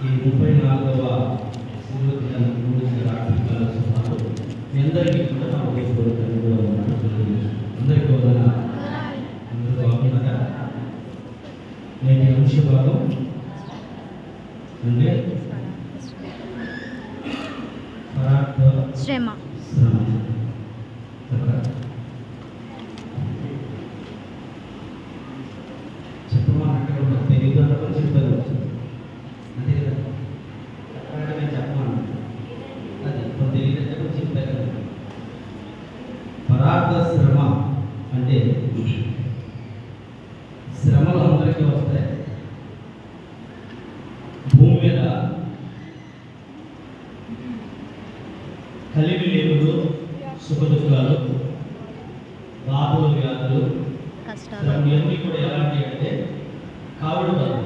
ఈ 34వ శిలువ దినాన్ని గురించి రాష్ట్రాలు మీ అందరికీ కూడా నా ఉదయపూర్వక అందరికీ వదన అందరూ బాగున్నారా? నేటి అంశ భాగం అంటే శ్రమ. చెప్పమంటే తెలియదు అన్నప్పుడు చెప్తారు అంతే కదా. చెప్పమంటే నేను చెప్పమను అది ఇప్పుడు తెలియదు అంటే చెప్తారు కదా. పరార్థ శ్రమ అంటే శ్రమలు అందరికీ వస్తాయి. భూమి మీద కలిమి లేవులు, సుఖ దుఃఖాలు, బాధలు, వ్యాధులు, శ్రమలు ఇవన్నీ కూడా ఎలాంటి అంటే కావుడు కాదు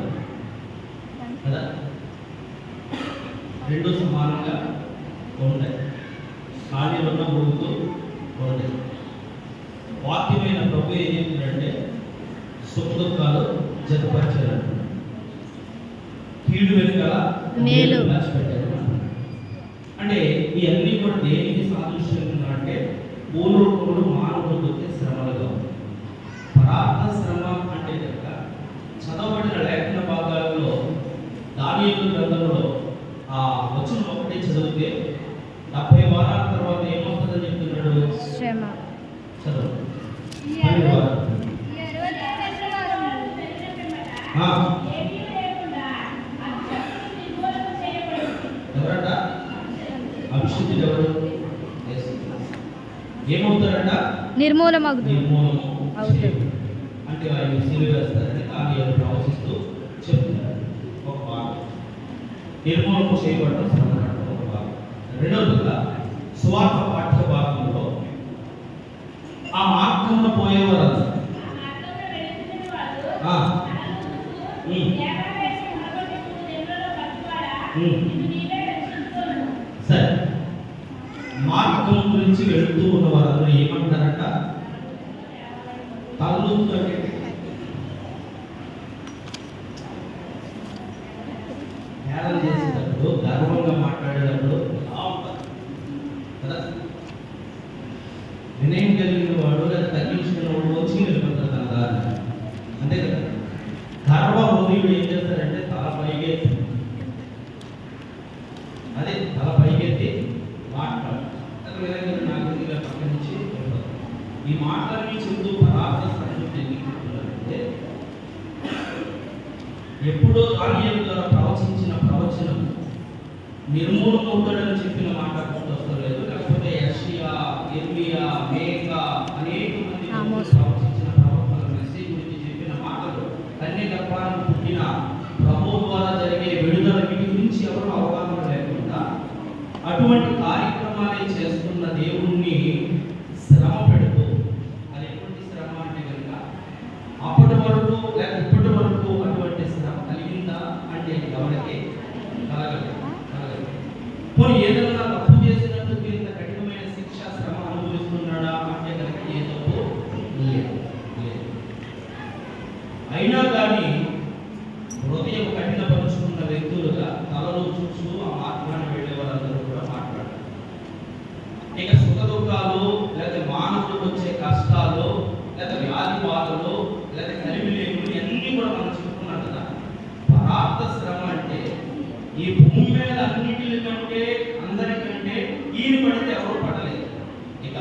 కదా, రెండు సమానంగా ఉంటాయి. ఖాళీ ఉన్న ఊరుతూ ఉంటాయి. వాక్యమైన ప్రభు ఏం చెప్తున్నాడంటే సుఖ దుఃఖాలు జతపరిచారు, కీడు వెనుకల మేలు పెట్టారు. అంటే ఇవన్నీ కూడా దేనికి సాదృశ్యంగా అంటే పూర్వకుడు మానవుడు వచ్చే శ్రమలుగా. పరార్థ శ్రమ అంటే కనుక చదవబడిన లేఖన భాగాలలో దానియేలు గ్రంథంలో ఆ వచనం ఒకటి చదివితే 70 వారాల తర్వాత ఏమవుతుందని చెప్తున్నాడు? శ్రమ. చదువు. ఎవరంట? అభిషిక్తుడు ఎవరు? ఏమవుతారంట? నిర్మూలమగు. అంటే ఆయన సిలువ వేస్తారని కానీ ఎవరు ప్రవచిస్తూ చెప్తున్నారు. ఒక భాగం నిర్మూలము చేయబడటం ఒక భాగం. రెండవదిగా సువార్త పాఠ్య భాగంలో ఆ మార్గంలో పోయేవారు సరే, మార్గం గురించి వెళుతూ ఉన్న వారందరూ ఏమంటారంట? తల్లు హేళన చేసేటప్పుడు, గర్వంగా మాట్లాడేటప్పుడు కదా, వినయం కలిగిన వాడు లేదా తగ్గించుకున్న వాడు వచ్చి నిలబడతారు తన దారి. అంతే కదా. గర్వ హృదయుడు ఏం చేస్తారంటే తల పైకెత్తి, అదే తల పైకెత్తి మాట్లాడు. పక్క నుంచి ఈ మాటలన్నీ చెబుతూ పరార్థ అంటే ఎప్పుడో దానియేలు ద్వారా ప్రవచించిన ప్రవచనం నిర్మూలమవుతాడని చెప్పిన మాట గుర్తొస్తలేదు. లేకపోతే యెషయా, యిర్మీయా, మీకా అనేక మంది ప్రవచించిన ప్రవక్తల మెసేజ్ గురించి చెప్పిన మాటలు అన్ని గర్భాలను పుట్టిన ప్రభువు ద్వారా జరిగే విడుదల వీటి గురించి ఎవరు అవగాహన లేకుండా అటువంటి కార్యక్రమాలే చేస్తున్న దేవుణ్ణి శ్రమ పెడుతూ, అది ఎటువంటి శ్రమ అంటే కనుక అప్పటి వరకు లేక ఇప్పటి వరకు అటువంటి శ్రమ కలిగిందా అంటే ఎవరికి కలగలేదు. పోనీ ఏదైనా తప్పు చేసినందుకు ఇంత కఠినమైన శిక్ష శ్రమ అనుభవిస్తున్నాడా అంటే కనుక ఏ తప్పు లేదు. అయినా కానీ హృదయం కఠినపరుచుకున్న వ్యక్తులుగా తలలో చూస్తూ ఆ మార్గాన్ని వెళ్ళే వారందరూ కూడా మాట్లాడారు. ఇక సుఖ దుఃఖాలు లేదా మానవులకు వచ్చే కష్టాలు లేదా వ్యాధి బాధలు లేదా కలిమిలేములు ఇవన్నీ కూడా మనం చెప్పుకున్నాం కదా. పరార్థ శ్రమ అంటే ఈ భూమి మీద అన్నిటికంటే అందరికంటే ఈయన పడితే ఎవరు పడలేదు. ఇక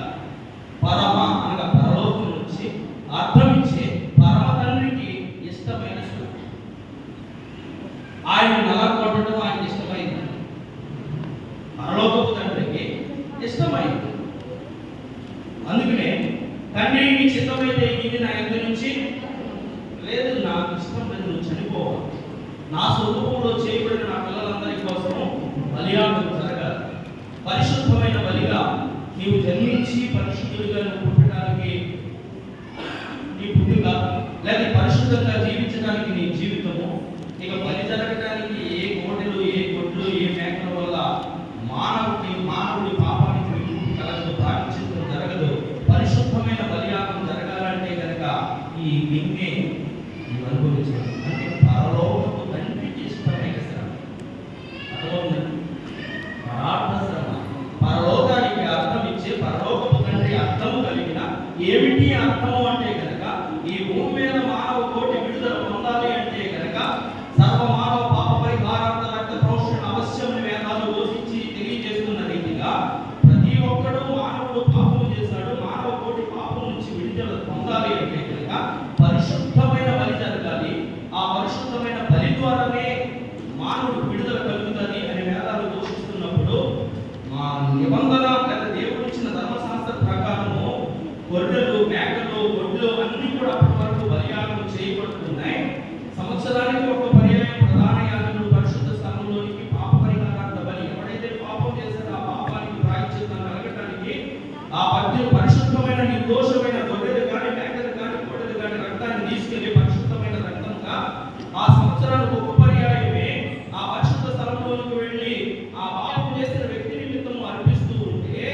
పరమ అనగా పరలోకం నుంచి అర్థం ఇచ్చే పరమ తండ్రికి ఇష్టమైన సుఖం. ఆయన నలగొట్టడం ఆయనకి ఇష్టమైంది, పరలోకపు తండ్రికి ఇష్టమైంది. అందుకనే తండ్రి నీ చిత్తమైతే ఇది నా యొక్క నుంచి లేదు, నాకు ఇష్టం లేదు, నువ్వు చనిపోవాలి, నా స్వరూపంలో చేయబడిన నా పిల్లలందరి కోసం బలియాగం జరగాలి, పరిశుద్ధమైన బలిగా నీవు జన్మించి పరిశుద్ధుడిగా నువ్వు పుట్టడానికి నీ పుట్టుక లేదా పరిశుద్ధంగా జీవించడానికి నీ జీవితము. ఇక బలి జరగడానికి ఏ కోటలు, ఏ గొడ్లు, ఏ మేకల వల్ల మానవుడి పాపానికి విముక్తి కలగదు, ప్రార్థించడం జరగదు. పరిశుద్ధమైన బలియాగం జరగాలంటే కనుక ఈ గిన్నె అనుభవించడం అంటే పరలోకపు తండ్రికి ఇష్టమైన శ్రమ. ఏమిటి అర్థము అంటే కనుక ఈ భూమి మీద మానవ కోటి విడుదల పొందాలి అంటే కనుక సర్వ మానవ పాప పరిహారార్థ రక్త ప్రోక్షణ అవశ్యం వేదాలు ఘోషించి తెలియజేస్తున్న రీతిగా ప్రతి ఒక్కడు మానవుడు పాపం చేశాడు. మానవ కోటి పాపం నుంచి విడుదల పొందాలి అంటే కనుక పరిశుద్ధమైన బలి జరగాలి. ఆ పరిశుద్ధమైన బలి ద్వారానే మానవుడు విడుదల కలుగుతుంది అని వేదాలు ఘోషిస్తున్నప్పుడు మా నిబంధన లేదా దేవుడు ఇచ్చిన ధర్మశాస్త్ర ప్రకారము గొర్రెలు, మేకలు, గొడ్లు అన్ని కూడా అప్పటి వరకు బలియాగం చేయబడుతున్నాయి. సంవత్సరానికి ఒక పర్యాయం ప్రధాన యాజకుడు పరిశుద్ధ స్థలంలోనికి పాప పరిహారార్థ బలి, ఎవడైతే పాపం చేశాడో ఆ పాపానికి ప్రాయశ్చిత్తం కలగటానికి ఆ పరిశుద్ధమైన నిర్దోషమైన గొర్రెలు కానీ, మేకలు కానీ, గొడ్డలు కానీ రక్తాన్ని తీసుకెళ్లి పరిశుద్ధమైన రక్తంగా ఆ సంవత్సరానికి ఒక పర్యాయమే ఆ పరిశుద్ధ స్థలంలోకి వెళ్ళి ఆ పాపం చేసిన వ్యక్తి నిమిత్తము అర్పిస్తూ ఉంటే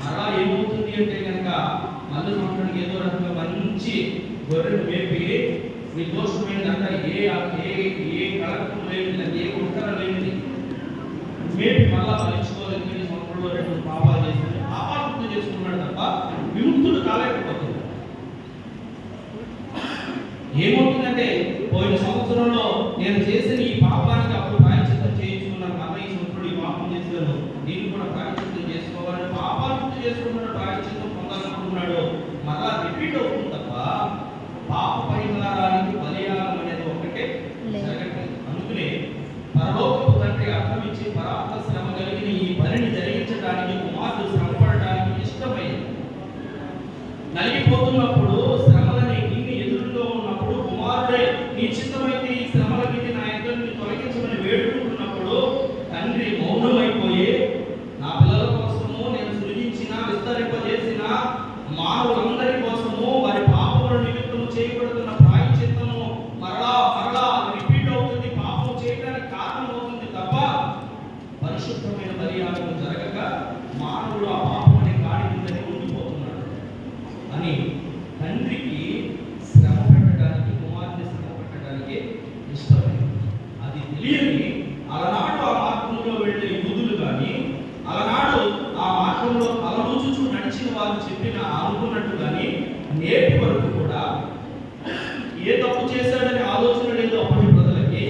మరలా ఏమవుతుంది అంటే కనుక మళ్ళీ సంవత్సరానికి ఏదో రకంగా మంచి గొర్రెలు మేపి నిర్దోషమైనదంతా ఏ కలకం లేనిది, ఏ ఉత్తర లేనిది మేపి మళ్ళా ఫలించుకోలేదు. సంవత్సరంలో 2 పాపాలు చేసి పాపాలు గుర్తు చేసుకున్నాడు తప్ప విముక్తుడు కాలేకపోతుంది. ఏమవుతుందంటే పోయిన సంవత్సరంలో నేను చేసిన ఈ పాపానికి అప్పుడు ప్రాయశ్చిత్తం చేయించుకున్నాను, మళ్ళీ ఈ సంవత్సరంలో ఈ పాపం చేశాను, దీన్ని కూడా ప్రాయశ్చిత్తం చేసుకోవాలని పాపాలు గుర్తు చేసుకున్నాడు, ప్రాయశ్చిత్తం పొందాలనుకున్నాడు. మళ్ళా రిపీట్ అవుతుంది తప్ప పాప పరిహారానికి బలియాగం అనేది ఒకటే జరగట్లేదు. అందుకనే పరలోకపు తండ్రి అర్థం ఇచ్చి పరాత్మ శ్రమ కలిగిన ఈ పనిని జరిగించడానికి కుమారుడు శ్రమ పడటానికి ఇష్టమైంది. నలిగిపోతున్నప్పుడు శ్రమలని కింది ఎదురులో ఉన్నప్పుడు కుమారుడే నీ చిత్తమైతే ఈ శ్రమల కింది నా ఎదురుని తొలగించమని వేడుకుంటున్నప్పుడు తండ్రి మౌనమైపోయి నా పిల్లల కోసము నేను సృజించిన విస్తరింపజేసిన మానవులందరి కోసము వారి పాపముల నిమిత్తము చేయబడుతున్న ప్రాయశ్చిత్తము మరలా రిపీట్ అవుతుంది. పాపం చేయడానికి కారణం అవుతుంది తప్ప పరిశుద్ధమైన బలియాగం జరగక మానవుడు ఆ పాపం అనే కాడి కిందనే ఉండిపోతున్నాడు అని తండ్రికి శ్రమ పెట్టడానికి, కుమారుని శ్రమ పెట్టడానికి ఇష్టమైంది. అది తెలియని అలనాడు ఆ మార్గంలో వెళ్ళే యూదులు కానీ, అలనాడు ఆ మార్గంలో తలదూచుచూ నడిచిన వారు చెప్పిన అనుకున్నట్టు కానీ నేటి వరకు కూడా ఏ తప్పు చేశాడనే ఆలోచన లేదు అప్పటి ప్రజలకి.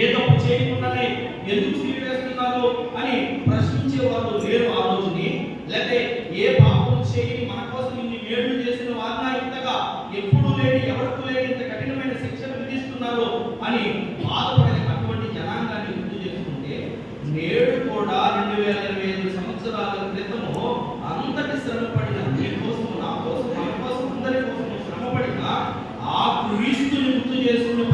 ఏ తప్పు చేయకుండానే ఎందుకు సిలివేస్తున్నారు అని ప్రశ్నించేవారు లేరు ఆ రోజుని. లేకపోతే ఏ పాపం చేయి మన కోసం ఇన్ని వేడులు చేసిన వారిన ఇంతగా ఎప్పుడు లేని ఎవరికి లేని ఇంత కఠినమైన శిక్షను విధిస్తున్నారు అని బాధపడే అటువంటి జనాంగాన్ని గుర్తు చేసుకుంటే నేడు కూడా 2025 సంవత్సరాల క్రితము అంతటి శ్రమపడిన మీ కోసం, నా కోసం, మన కోసం, అందరి కోసం శ్రమపడిన ఆ క్రీస్తుని గుర్తు చేసుకుని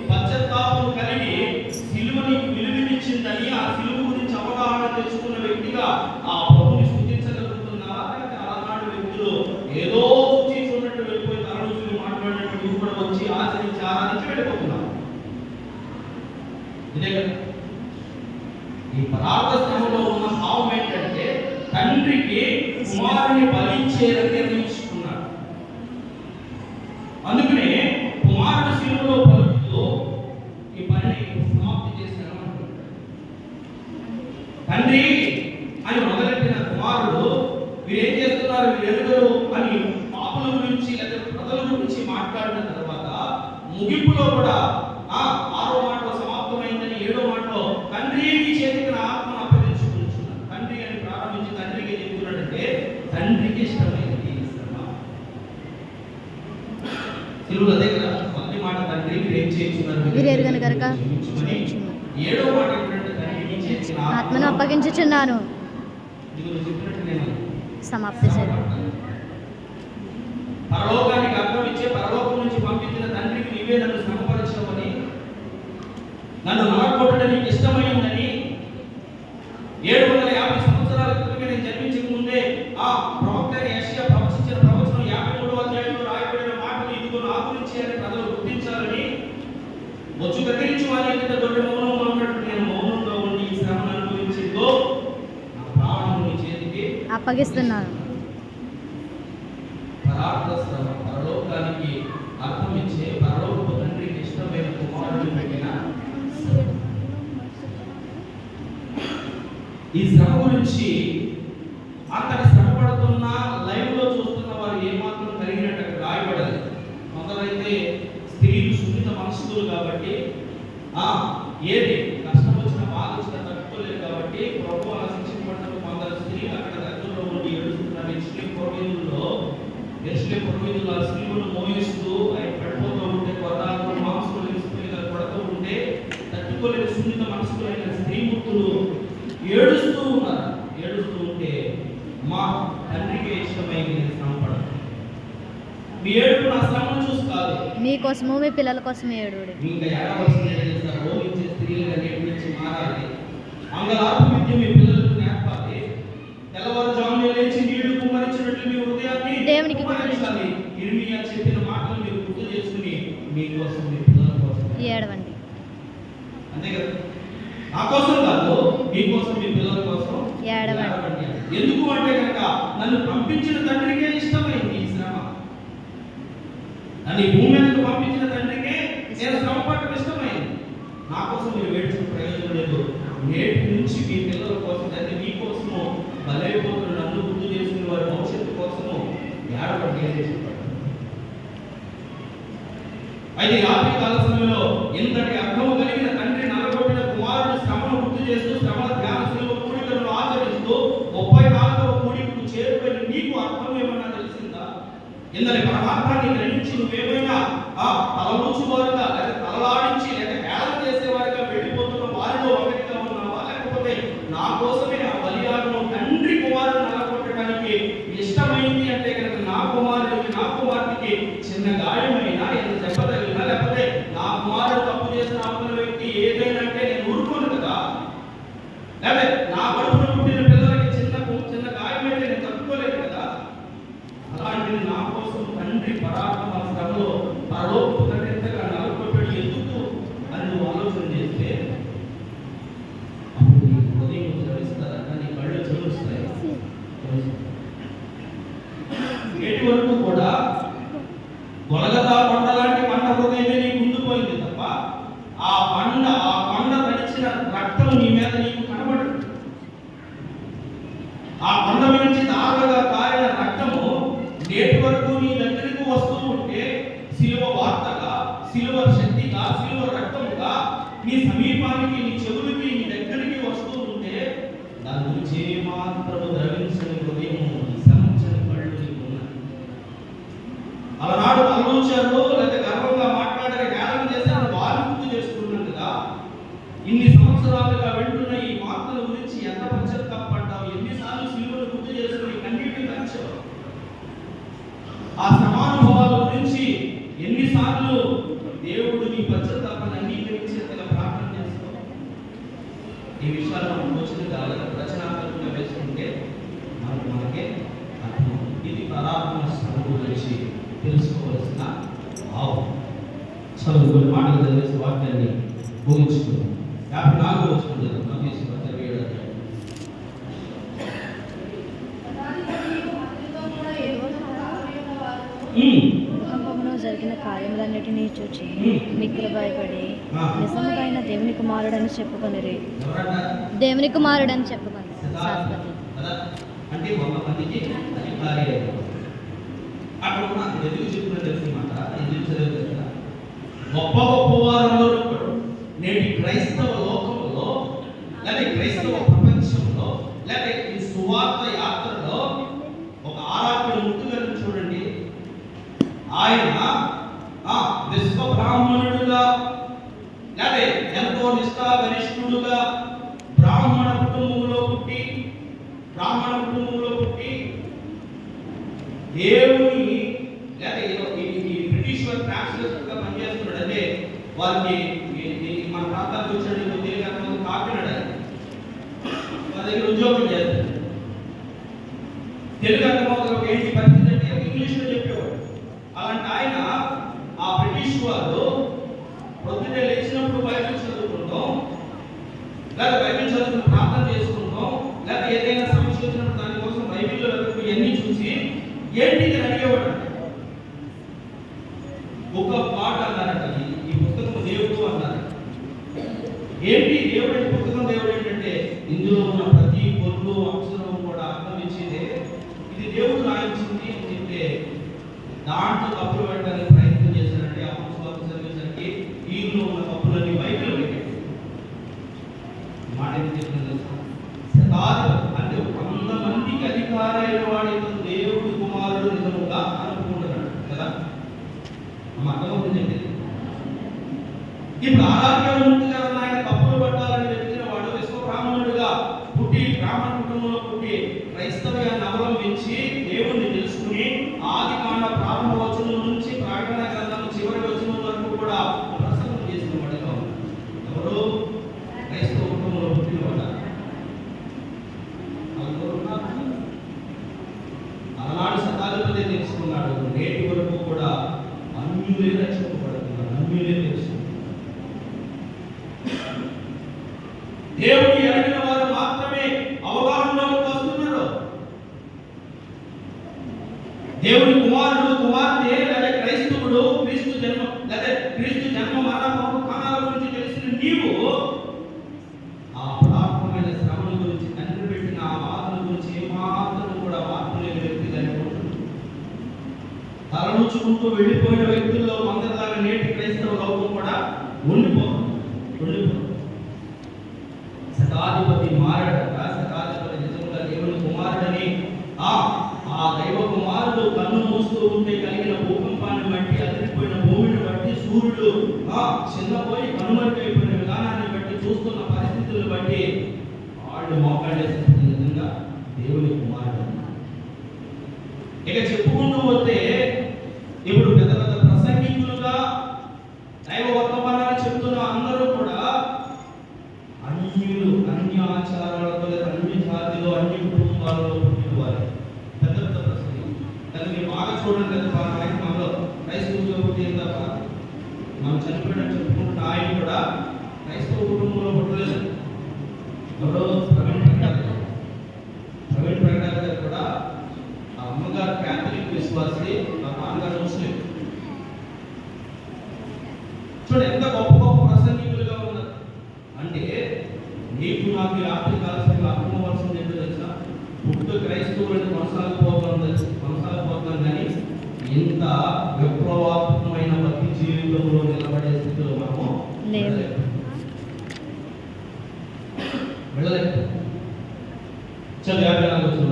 పశ్చాత్తాపం కలిగి సిలువని విలువనిచ్చిందని ఆ సిలువ గురించి అవగాహన తెచ్చుకున్న వ్యక్తిగా ఆ ప్రభుని స్తుతించగలుగుతున్నారా? లేకపోతే అలనాడు వ్యక్తులు ఏదో చూసినట్టు వెళ్ళిపోయి తరలుసులు మాట్లాడినట్టు కూడా వచ్చి ఆచరించి వెళ్ళిపోతున్నారు. ఇదే కదా ఈ పరార్థ శ్రమలో ఉన్న భావం ఏంటంటే తండ్రికి కుమారుని బలించేదని నిర్ణయించుకున్నాడు. అందుకనే కుమారుడు శిలువలో పలుకుతూ ఈ పనిని సమాప్తి చేశాను అంటున్నాడు. తండ్రి అని మొదలెట్టిన కుమారుడు వీరేం చేస్తున్నారు, వీరెరుగురు అని పాపుల గురించి లేదా ప్రజల గురించి మాట్లాడిన తర్వాత ముగింపులో కూడా 6వ మాటలో సమాప్తమైందని 7వ మాటలో తండ్రి నీ చేతికి నా ఆత్మను అప్పగించుకుంటున్నాను. తండ్రి అని ప్రారంభించి తండ్రికి చెప్తున్నాడంటే తండ్రికి ఇష్టమైంది ఈ శ్రమ. సిలువలో అదే కదా మొదటి మాట తండ్రి వీరేం చేయించున్నారు, 7వ మాట ఏంటంటే తండ్రి నీ చేతికి నా ఆత్మను అప్పగించుచున్నాను. ఇది చెప్పినట్టు నేను సమాప్తి చేశాను. పరలోకానికి అర్థం ఇచ్చే పరలోకం నుంచి పంపించిన తండ్రికి నీవే నన్ను శ్రమపరచవని, నన్ను నరకొట్టడం నీకు ఇష్టమైందని 750 సంవత్సరాల క్రితమే నేను జన్మించక ముందే ఆ ప్రవక్త యెషయా ప్రవచించిన ప్రవచనం 53వ అధ్యాయంలో రాయబడిన మాటలు ఇదిగో నా గురించి అని ప్రజలు గుర్తించాలని వచ్చు కత్తిరించి వారి ఎదుట దొడ్డి మౌనంగా ఉన్నట్టు నేను మౌనంగా ఉండి ఈ శ్రమను అనుభవించిందో నా ప్రాణం నీ చేతికి అప్పగిస్తున్నాను. పరార్థ శ్రమ పరలోకానికి అర్థం ఇచ్చే పరలోకపు తండ్రికి ఇష్టమైన కుమారుడు పెట్టిన ఈ శ్రమ గురించి అంతటి శ్రమ పడుతున్న కాబట్టి ఏది కష్టం వచ్చిన బాధ వచ్చిన తట్టుకోలేదు కాబట్టి ప్రభు అలా శిక్షించబడ్డప్పుడు కొందరు స్త్రీలు అక్కడ దగ్గరలో ఉండి ఏడుస్తున్నారు. ఎరుసలేము పురోహితులు ఆ స్త్రీలను మోయిస్తూ ఆయన పడిపోతూ ఉంటే కొరడాలతో మాంసం ఇలా కొడుతూ ఉంటే తట్టుకోలేని సున్నిత మనసులైన స్త్రీమూర్తులు ఏడుస్తూ ఉన్నారు. ఏడుస్తూ ఉంటే మా తండ్రికి ఇష్టమైంది శ్రమపడదు. మీ ఏడుపు నా శ్రమను చూసి కాదు, మీకోసము మీ పిల్లల కోసం ఏడుడు. ఇంకా ఏడవలసింది రోగించే స్త్రీలుగా నేటి నుంచి మారాలి. మంగళార్పు విద్య మీ పిల్లలకు నేర్పాలి. తెల్లవారుజామున లేచి నీళ్లు కుమ్మరించినట్లు మీ హృదయాన్ని దేవునికి కుమ్మరించాలి. ఇర్మియా చెప్పిన మాటలు మీరు గుర్తు చేసుకుని మీకోసం మీ పిల్లల కోసం ఏడవండి. అంతే కదా, నా కోసం కాదు, మీకోసం మీ పిల్లల కోసం ఏడవండి. ఎందుకు అంటే కనుక నన్ను పంపించిన తండ్రికే ఇష్టమైంది ఈ శ్రమ. నన్ను ఈ భూమి మీదకు పంపించిన తండ్రికే నేను శ్రమ పడటం ఇష్టమైంది. నా కోసం మీరు వేడుచున్న ప్రయోజనం లేదు. నేటి నుంచి మీ పిల్లల కోసం అంటే మీకోసము బలైపోతున్న నన్ను గుర్తు చేసుకునే వారి భవిష్యత్తు కోసము ఏడవండి అని చెప్పాడు. అయితే రాత్రి కాల సమయంలో ఎంతటి అర్థము కలిగిన తండ్రి నలగొట్టిన కుమారుడు శ్రమను గుర్తు చేస్తూ శ్రమల ధ్యాన శిలువ కూడికలను ఆచరిస్తూ 34వ కూడికకు చేరుకుని నీకు అర్థం ఏమన్నా తెలిసిందా? ఇందరి పరమార్థాన్ని గ్రహించి నువ్వేమైనా తలముచ్చువారుగా లేక తలలాడించి లేక హేళన చేసేవారుగా వెళ్ళిపోతున్న వారిలో ఒకటిగా ఉన్నావా? లేకపోతే నా కోసమే ఆ బలియాగము తండ్రి కుమారుడు నలగొట్టడానికి ఇష్టమైంది అంటే కనుక నా కుమారుడికి నా కుమార్తెకి చిన్న గాయమైనా ఎంత దెబ్బ తగిలినా లేకపోతే నా కుమారుడు తప్పు చేసిన అవతల వ్యక్తి ఏదైనా అంటే నేను ఊరుకోను కదా, లేకపోతే నా కడుపున పుట్టిన పిల్లలకి చిన్న గాయమైతే నేను తట్టుకోలేదు కదా. అలాంటిది నా కోసం తండ్రి పరాక్రమ శ్రమలో పరలోకపు తండ్రి ఎంతగా నలగొట్టాడు ఎందుకు అని నువ్వు ఆలోచన చేస్తే అప్పుడు నీ హృదయం జ్వరిస్తారట, నీ కళ్ళు చెలుస్తాయి. నేటి వరకు కూడా గొలగతా కొండ లాంటి మంట హృదయమే నీకు ముందుపోయింది తప్ప ఆ కొండ తడిచిన రక్తం నీ మీద నీకు కనబడదు. ఆ కొండ నుంచి దారులుగా కారిన రక్తము నేటి వరకు నీ దగ్గరికి వస్తూ ఉంటే శిలువ వార్తగా, శిలువ శక్తిగా, శిలువ రక్తముగా నీ సమీపానికి, నీ చెవులకి, నీ దగ్గరికి వస్తూ ఉంటే దాని గురించి మాత్రము ద్రవించని హృదయము, సంచని కళ్ళు నీకు ఉన్నాయి. అలనాడు తలలోచారు లేదా గర్వంగా మాట్లాడే హేళన చేశారు వారు గుర్తు చేసుకున్నాను కదా. ఇన్ని సంవత్సరాలుగా వింటున్న ఈ వార్తల గురించి ఎంత పశ్చాత్తాపడ్డావు, ఎన్నిసార్లు శిలువను గుర్తు చేసుకుని కన్నీటిని తెచ్చావు. ఆ శ్రమానుభవాల గురించి ఎన్నిసార్లు దేవుడు నీ పశ్చాత్తాపాన్ని అంగీకరించేంతగా ప్రార్థన చేస్తావు. ఈ విషయాలు మనం వచ్చిన రచనాత్మకంగా వేసుకుంటే మనకే అర్థం. ఇది పరాత్మ శ్రమ గురించి తెలుసుకోవలసిన భావం. చదువు కొన్ని మాటలు చదివేసి వాక్యాన్ని ముగించుకున్నాం. 54 వచ్చుకుంటారు మతీసు 27 అధ్యాయం. భూకంపములో జరిగిన కార్యములన్నిటినీ చూచి మిక్కిలి భయపడి నిజముగా దేవుని కుమారుడని చెప్పుకొనిరి. దేవుని కుమారుడని చెప్పుకొని అంటే 100 మందికి అధికారి అక్కడ ఉన్న ఎందుకు చెప్పుకునే తెలిసిన మాట ఎందుకు చదివే కదా. గొప్ప గొప్ప వారంలో నేటి క్రైస్తవ లోకంలో లేదా క్రైస్తవ ప్రపంచంలో లేదా ఈ సువార్త యాత్రలో ఒక ఆరాధ్య ముక్తుగారిని చూడండి. ఆయన విశ్వ బ్రాహ్మణుడుగా లేదా ఎంతో నిష్ఠాగరిష్ఠుడుగా బ్రాహ్మణ కుటుంబంలో పుట్టి దేవుని లేదా ఈ బ్రిటిష్ వారి ట్రాన్స్లేషన్గా పనిచేస్తున్నాడు. అంటే వారికి మన ప్రాంతానికి వచ్చాడు తెలుగు అర్థం కాకినాడ వాళ్ళ దగ్గర ఉద్యోగం చేస్తాడు. తెలుగు అర్థమవుతుంది ఏంటి పరిస్థితి అంటే ఇంగ్లీష్లో చెప్పేవాడు. అలాంటి ఆయన ఆ బ్రిటిష్ వారు పొద్దున్నే లేచినప్పుడు బైబిల్ చదువుకుంటాం, లేదా బైబిల్ చదువుకుని ప్రార్థన చేసుకుంటాం, లేదా ఏదైనా సమస్య వచ్చినప్పుడు దానికోసం బైబిల్లో ఇవన్నీ చూసి ఏంటి అని అడిగేవాడు. ఒక పాట అన్నారట, ఈ పుస్తకం దేవుడు అన్నారు. ఏంటి దేవుడు అంటే పుస్తకం దేవుడు ఏంటంటే ఇందులో ఉన్న ప్రతి పొల్లు అక్షరం కూడా అర్థం ఇచ్చేదే ఇది దేవుడు రాయించింది అని చెప్తే దాంట్లో తప్పులు పెట్టడానికి ప్రయత్నం చేశారంటే అప్పుడు సర్వీసరికి ఈలో ఉన్న ఇప్పుడు ఆరోగ్యవంతుగా ఆయన తప్పులు పట్టాలని వెతికిన వాడు విశ్వబ్రాహ్మణుడిగా పుట్టి బ్రాహ్మణ కుటుంబంలో పుట్టి క్రైస్తవ్యాన్ని అవలంబించి దేవుణ్ణి తెలుసుకుని ఆదికాండ ప్రారంభ వచనం నుంచి ప్రకటన గ్రంథం చివరి వచనం వరకు కూడా ప్రసంగం చేసిన వాడిగా ఉన్నాడు. ఎవరు? క్రైస్తవ కుటుంబంలో పుట్టినవాడు. అలనాడు శతాధిపతి తెలుసుకున్నాడు, నేటి వరకు కూడా అన్యులే రక్షింపబడుతున్నారు, అన్యులే తెలుసుకున్నారు. దేవుని ఎరిగిన వారు మాత్రమే అవగాహనలోకి వస్తున్నారు. దేవుని కుమారుడు కుమార్తె లేదా క్రైస్తవుడు క్రీస్తు జన్మ మరణ పునరుత్థానాల గురించి తెలిసిన నీవు ఆ పదార్థమైన శ్రమల గురించి తండ్రి పెట్టిన ఆ బాధల గురించి ఏమాత్రం కూడా మార్పు లేని వ్యక్తిగా తలనుచుకుంటూ వెళ్ళిపోయిన వ్యక్తుల్లో కొందరిలాగా నేటి క్రైస్తవ లోకం కూడా ఉండిపోతుంది. శతాధిపతి మారడట. శతాధిపతి నిజంగా దేవుని కుమారుడని ఆ దైవ కుమారుడు కన్ను మూస్తూ ఉంటే కలిగిన భూకంపాన్ని బట్టి, అదిరిపోయిన భూమిని బట్టి, సూర్యుడు చిన్నపోయి కనుమరుగైపోయిన విధానాన్ని బట్టి, చూస్తున్న పరిస్థితులను బట్టి వాళ్ళు మోకాళ్ళేసిన నిజంగా దేవుని కుమారుడు. ఇక చెప్పుకుంటూ పోతే ఇప్పుడు పెద్ద పెద్ద ప్రసంగికులుగా దైవ వర్తమానాన్ని చెప్తున్న అందరూ కూడా అన్యులు, అన్య ఆచారాలతో లేదా అన్య జాతిలో, అన్య కుటుంబాలలో పుట్టిన వారు పెద్ద పెద్ద ప్రసంగికులు. కానీ మీరు బాగా చూడండి కదా, మనలో క్రైస్తవులుగా పుట్టిన మనం చనిపోయినట్టు చెప్పుకుంటున్న ఆయన కూడా క్రైస్తవ కుటుంబంలో పుట్టలేదు. ఎవరో ప్రవీణ్ ప్రకాష్ గారు కూడా ఆ అమ్మగారు క్యాథలిక్ విశ్వాసి, ఆ నాన్నగారు ముస్లిం. చూడండి ఎంత గొప్ప గొప్ప ప్రసంగికులుగా ఉన్నారు. అంటే నీకు నాకు రాత్రి కాలశంలో అర్థమవలసింది ఏంటో తెలుసా? పుట్టు క్రైస్తవులను కొనసాగిపోతున్నాం కానీ ఇంత విప్లవాత్మకమైన భక్తి జీవితంలో నిలబడే స్థితిలో మనము వెళ్ళలేదు. చల్ 54 వచ్చిన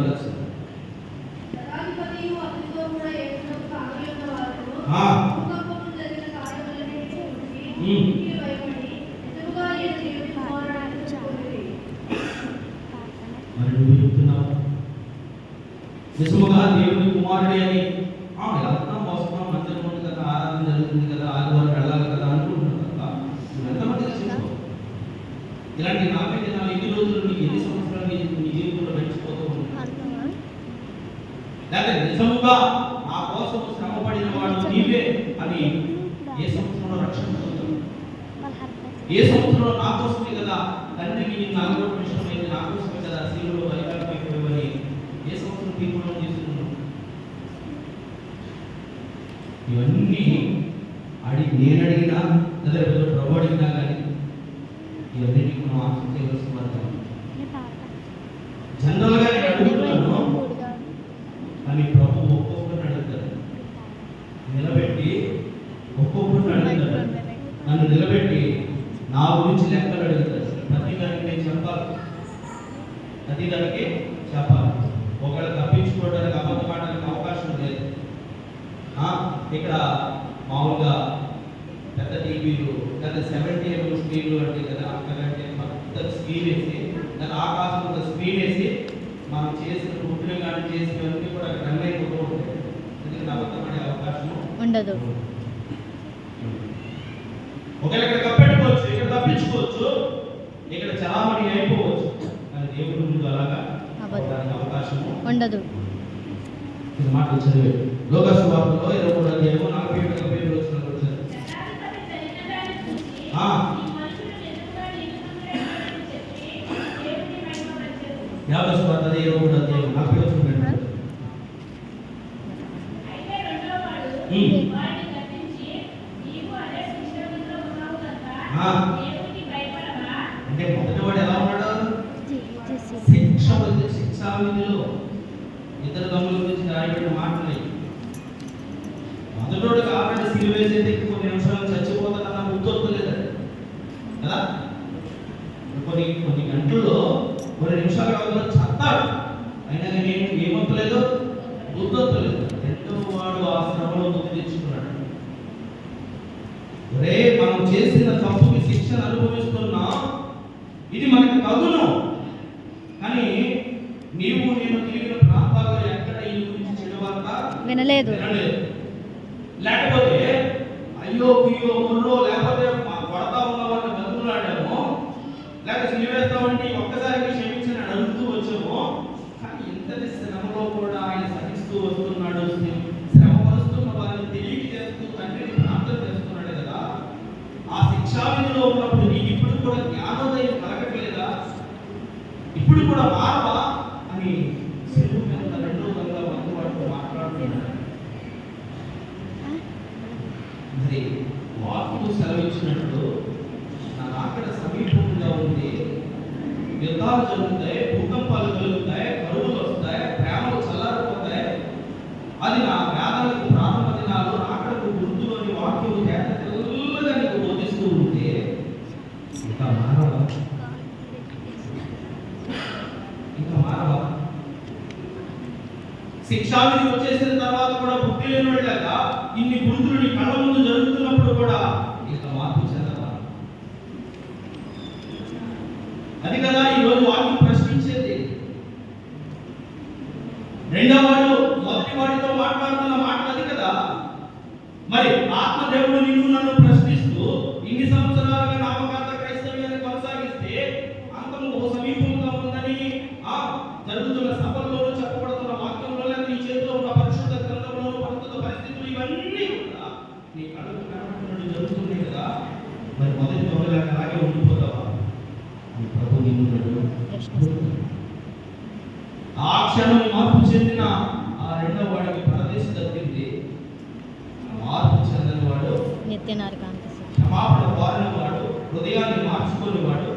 నిజముగా దేవుని కుమారుడే అని వెళ్తున్నాం, వస్తున్నాం, మందిరం ఉంది కదా, ఆరాధన జరుగుతుంది కదా, ఆదివారం వెళ్ళాలి కదా అనుకుంటున్నాం కదా. నువ్వు ఎంతమందికి చేసుకో ఇలాంటి 40 దినాలు, ఎన్ని రోజులు, నీకు ఎన్ని సంవత్సరాలు నీ జీవితంలో గడిచిపోతూ ఉంటాయి. లేదా నిజముగా నా కోసం శ్రమపడిన వాడు నీవే అని ఏ సంవత్సరంలో రక్షణ పొందుతావు? ఏ సంవత్సరంలో నా కోసమే కదా తండ్రికి నేను నలుగురు విషయమైంది, నా కోసమే కదా శిలువలో బలియాగమైపోయావని ఏ సంవత్సరం తీర్మానం చేస్తున్నాను? ఇవన్నీ నేను అడిగినా లేదా ప్రభు అడిగినా కానీ ఇవన్నిటికి మనం ఆసక్తి వస్తున్నారు. జనరల్గా నేను అడుగుతున్నాను అని ప్రభు ఒక్కొక్కరిని అడుగుతారు, నిలబెట్టి ఒక్కొక్కరిని అడుగుతారు, నన్ను నిలబెట్టి నా గురించి లెక్కలు అడుగుతారు. ప్రతిదానికి నేను చెప్పాలి, ప్రతిదానికి చెప్పాలి. ఒకవేళ తప్పించుకోవడానికి అబద్ధం ఆడడానికి అవకాశం లేదు. ఇక్కడ మామూలుగా పెద్ద టీవీలు, పెద్ద 70 mm స్క్రీన్లు అంటే కదా, అంతకంటే పెద్ద స్క్రీన్ వేసి దాని ఆకాశంలో స్క్రీన్ వేసి మనం చేసిన పుట్టిన కానీ చేసినవన్నీ కూడా రన్ అయిపోతూ ఉంటాయి. ఎందుకంటే అబద్ధం ఆడే అవకాశం ఉండదు. ఒకవేళ ఇక్కడ కప్పెట్టుకోవచ్చు, ఇక్కడ తప్పించుకోవచ్చు, ఇక్కడ చలామణి అయిపోవచ్చు, కానీ దేవుడి ముందు అలాగా అవకాశం ఉండదు. ఇది మాట చదివే లోకాసు వార్తలో 23వ అధ్యాయము 47 వచనాలు వచ్చారు. యాకోబు వార్త 23వ అధ్యాయం 40 వచనం పెట్టండి. అంటే మొదటివాడు ఎలా ఉన్నాడు? శిక్షా విధిలో ఇద్దరు దొంగల గురించి రాయబడిన మాటలు. మొదటోడు కాబట్టి సిలువేసేది కొన్ని నిమిషాలు చచ్చిపోతాడన్న ఉత్తొత్తు లేదు కదా. కొన్ని గంటల్లో కొన్ని నిమిషాల వ్యవధిలో చస్తాడు, అయినా కానీ ఏమొత్తలేదు, బుద్ధొత్తలేదు. రెండో వాడు ఆ శ్రమలో బుద్ధి తెచ్చుకున్నాడు. ఒరే మనం చేసిన తప్పుకి శిక్షను అనుభవిస్తున్నాం, ఇది మనకు తగును. కానీ నీవు నేను తిరిగిన ప్రాంతాల్లో ఎక్కడ ఈ గురించి చెడు వార్త వినలేదు. లేకపోతే అయ్యో కుయ్యో ముర్రో లేకపోతే కొడతా ఉన్న వాళ్ళని బతుకులాడామో, లేకపోతే సిలివేస్తామంటే ఒక్కసారికి క్షమించని అడుగుతూ వచ్చామో. కానీ ఇంతటి శ్రమలో కూడా ఆయన సహిస్తూ వస్తున్నాడు. శ్రమ పరుస్తున్న వారిని తెలియ చేస్తూ తండ్రిని ప్రార్థన చేస్తున్నాడు కదా. ఆ శిక్షావిధిలో ఉన్నప్పుడు నీకు ఇప్పుడు కూడా జ్ఞానోదయం కలగట్లేదా? ఇప్పుడు కూడా మారవా అని సెలవు మీద రెండో దొంగ అందుబాటులో మాట్లాడుతున్నాడు. మరి వాక్కు సెలవిచ్చినట్లు నా రాకడ సమీపంగా ఉంది. యుద్ధాలు జరుగుతాయి, భూకంపాలు కలుగుతాయి, కరువులు వస్తాయి, ప్రేమలు చల్లారిపోతాయి. అది నా వేదాలకు ప్రారంభ దినాలు రాకడకు గుర్తులోని వాక్యం తేట తెల్లగా నీకు బోధిస్తూ ఉంటే ఇంకా మారవా? ఇంకా మారవా? శిక్షావిధి వచ్చేసిన తర్వాత కూడా బుద్ధి లేని వాళ్ళగా ఇన్ని గుర్తులు నీ కళ్ళ ముందు జరుగుతున్నప్పుడు కూడా ఇంకా మార్పు చెందవా? అది కదా ఈరోజు వాక్యం ప్రశ్నించేది. రెండవ వాడు మొదటి వాడితో మాట్లాడుతున్న మాటలు అది కదా. మరి ఆత్మదేవుడు నిన్ను నన్ను ప్రశ్నిస్తూ ఇన్ని సంవత్సరాలుగా నామకార్థ క్రైస్తవ్యాన్ని కొనసాగిస్తే అంతము సమీపంగా ఉందని జరుగుతున్న సభల్లోనూ చెప్పబడుతున్న వాక్యంలో లేదా నీ చేతిలో ఉన్న పరిశుద్ధ గ్రంథంలోనూ ప్రస్తుత పరిస్థితులు ఇవన్నీ కూడా నీ కళ్ళకు కనబడుతున్నట్టు జరుగుతున్నాయి కదా. మరి మొదటి దొంగలాగా అలాగే ఉండిపోతావా? నీ ప్రభు నిన్ను ఆ క్షణం మార్పు చెందిన ఆ రెండవ వాడికి పరదేశం తప్పింది. మార్పు చెందిన వాడు, నిత్య నరకానికి క్షమాపణ కోరిన వాడు, హృదయాన్ని మార్చుకుని వాడు,